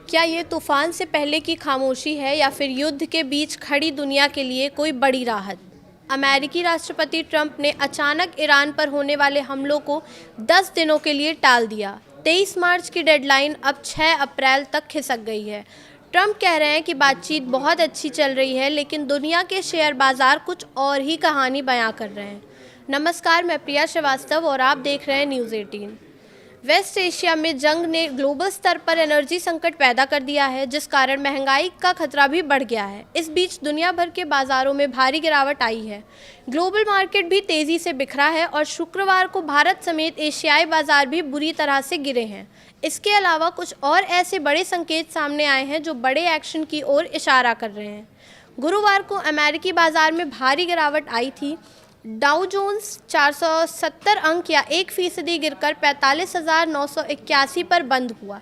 क्या ये तूफान से पहले की खामोशी है या फिर युद्ध के बीच खड़ी दुनिया के लिए कोई बड़ी राहत? अमेरिकी राष्ट्रपति ट्रंप ने अचानक ईरान पर होने वाले हमलों को 10 दिनों के लिए टाल दिया। 23 मार्च की डेडलाइन अब 6 अप्रैल तक खिसक गई है। ट्रंप कह रहे हैं कि बातचीत बहुत अच्छी चल रही है, लेकिन दुनिया के शेयर बाजार कुछ और ही कहानी बयां कर रहे हैं। नमस्कार, मैं प्रिया श्रीवास्तव और आप देख रहे हैं न्यूज़ 18। वेस्ट एशिया में जंग ने ग्लोबल स्तर पर एनर्जी संकट पैदा कर दिया है, जिस कारण महंगाई का खतरा भी बढ़ गया है। इस बीच दुनिया भर के बाजारों में भारी गिरावट आई है। ग्लोबल मार्केट भी तेजी से बिखरा है और शुक्रवार को भारत समेत एशियाई बाजार भी बुरी तरह से गिरे हैं। इसके अलावा कुछ और ऐसे बड़े संकेत सामने आए हैं जो बड़े एक्शन की ओर इशारा कर रहे हैं। गुरुवार को अमेरिकी बाजार में भारी गिरावट आई थी। डाउ जोन्स 470 अंक या 1% गिरकर 45,981 पर बंद हुआ।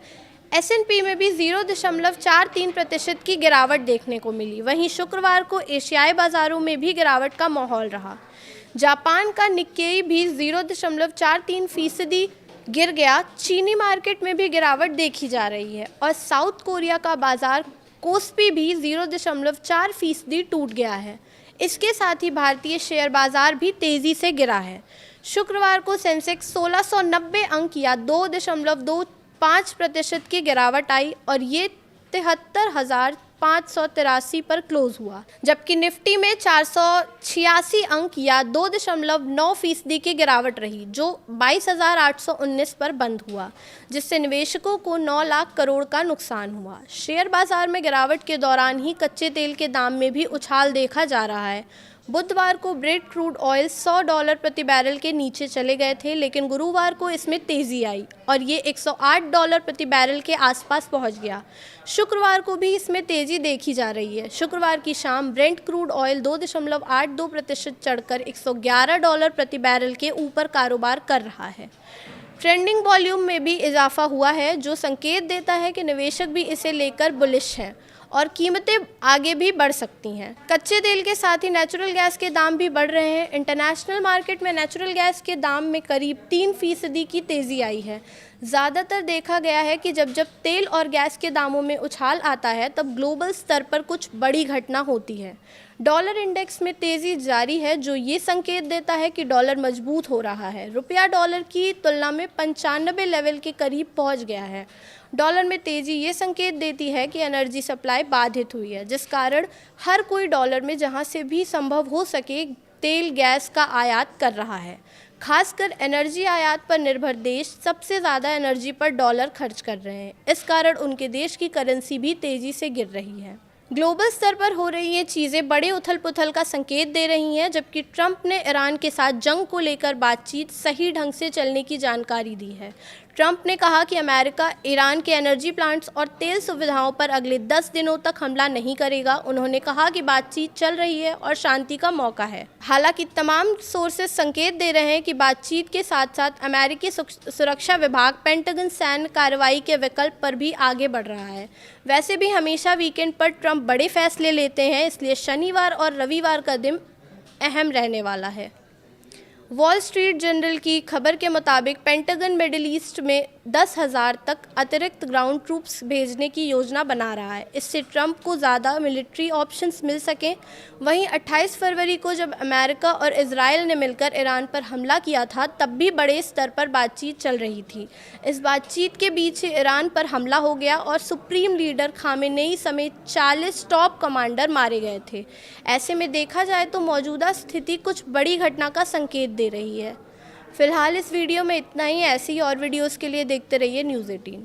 S&P में भी 0.43% की गिरावट देखने को मिली। वहीं शुक्रवार को एशियाई बाजारों में भी गिरावट का माहौल रहा। जापान का निक्केई भी 0.43% गिर गया। चीनी मार्केट में भी गिरावट देखी जा रही है और साउथ कोरिया का बाजार कोस्पी भी 0.4% टूट गया है। इसके साथ ही भारतीय शेयर बाजार भी तेजी से गिरा है। शुक्रवार को सेंसेक्स 1690 अंक या 2.25% की गिरावट आई और ये 73,583 पर क्लोज हुआ, जबकि निफ्टी में 486 अंक या 2.9% की गिरावट रही, जो 22,819 पर बंद हुआ, जिससे निवेशकों को 9 लाख करोड़ का नुकसान हुआ। शेयर बाजार में गिरावट के दौरान ही कच्चे तेल के दाम में भी उछाल देखा जा रहा है। बुधवार को ब्रेंट क्रूड ऑयल $100 प्रति बैरल के नीचे चले गए थे, लेकिन गुरुवार को इसमें तेजी आई और ये $108 प्रति बैरल के आसपास पहुंच गया। शुक्रवार को भी इसमें तेजी देखी जा रही है। शुक्रवार की शाम ब्रेंट क्रूड ऑयल 2.82% चढ़कर $111 प्रति बैरल के ऊपर कारोबार कर रहा है। ट्रेडिंग वॉल्यूम में भी इजाफा हुआ है, जो संकेत देता है कि निवेशक भी इसे लेकर बुलिश हैं और कीमतें आगे भी बढ़ सकती हैं। कच्चे तेल के साथ ही नेचुरल गैस के दाम भी बढ़ रहे हैं। इंटरनेशनल मार्केट में नेचुरल गैस के दाम में करीब 3% की तेज़ी आई है। ज़्यादातर देखा गया है कि जब तेल और गैस के दामों में उछाल आता है, तब ग्लोबल स्तर पर कुछ बड़ी घटना होती है। डॉलर इंडेक्स में तेज़ी जारी है, जो ये संकेत देता है कि डॉलर मजबूत हो रहा है। रुपया डॉलर की तुलना में 95 लेवल के करीब पहुंच गया है। डॉलर में तेज़ी ये संकेत देती है कि एनर्जी सप्लाई बाधित हुई है, जिस कारण हर कोई डॉलर में जहां से भी संभव हो सके तेल गैस का आयात कर रहा है। खासकर एनर्जी आयात पर निर्भर देश सबसे ज़्यादा एनर्जी पर डॉलर खर्च कर रहे हैं। इस कारण उनके देश की करेंसी भी तेज़ी से गिर रही है। ग्लोबल स्तर पर हो रही ये चीज़ें बड़े उथल पुथल का संकेत दे रही हैं, जबकि ट्रंप ने ईरान के साथ जंग को लेकर बातचीत सही ढंग से चलने की जानकारी दी है। ट्रंप ने कहा कि अमेरिका ईरान के एनर्जी प्लांट्स और तेल सुविधाओं पर अगले 10 दिनों तक हमला नहीं करेगा। उन्होंने कहा कि बातचीत चल रही है और शांति का मौका है। हालांकि तमाम सोर्सेस संकेत दे रहे हैं कि बातचीत के साथ साथ अमेरिकी सुरक्षा विभाग पेंटागन सैन्य कार्रवाई के विकल्प पर भी आगे बढ़ रहा है। वैसे भी हमेशा वीकेंड पर ट्रंप बड़े फैसले लेते हैं, इसलिए शनिवार और रविवार का दिन अहम रहने वाला है। वॉल स्ट्रीट जर्नल की खबर के मुताबिक पेंटागन मिडिल ईस्ट में 10,000 तक अतिरिक्त ग्राउंड ट्रूप्स भेजने की योजना बना रहा है। इससे ट्रंप को ज़्यादा मिलिट्री ऑप्शंस मिल सकें। वहीं 28 फरवरी को जब अमेरिका और इजराइल ने मिलकर ईरान पर हमला किया था, तब भी बड़े स्तर पर बातचीत चल रही थी। इस बातचीत के बीच ईरान पर हमला हो गया और सुप्रीम लीडर खामेनेई समेत 40 टॉप कमांडर मारे गए थे। ऐसे में देखा जाए तो मौजूदा स्थिति कुछ बड़ी घटना का संकेत दे रही है। फिलहाल इस वीडियो में इतना ही। ऐसी और वीडियोस के लिए देखते रहिए न्यूज़ 18।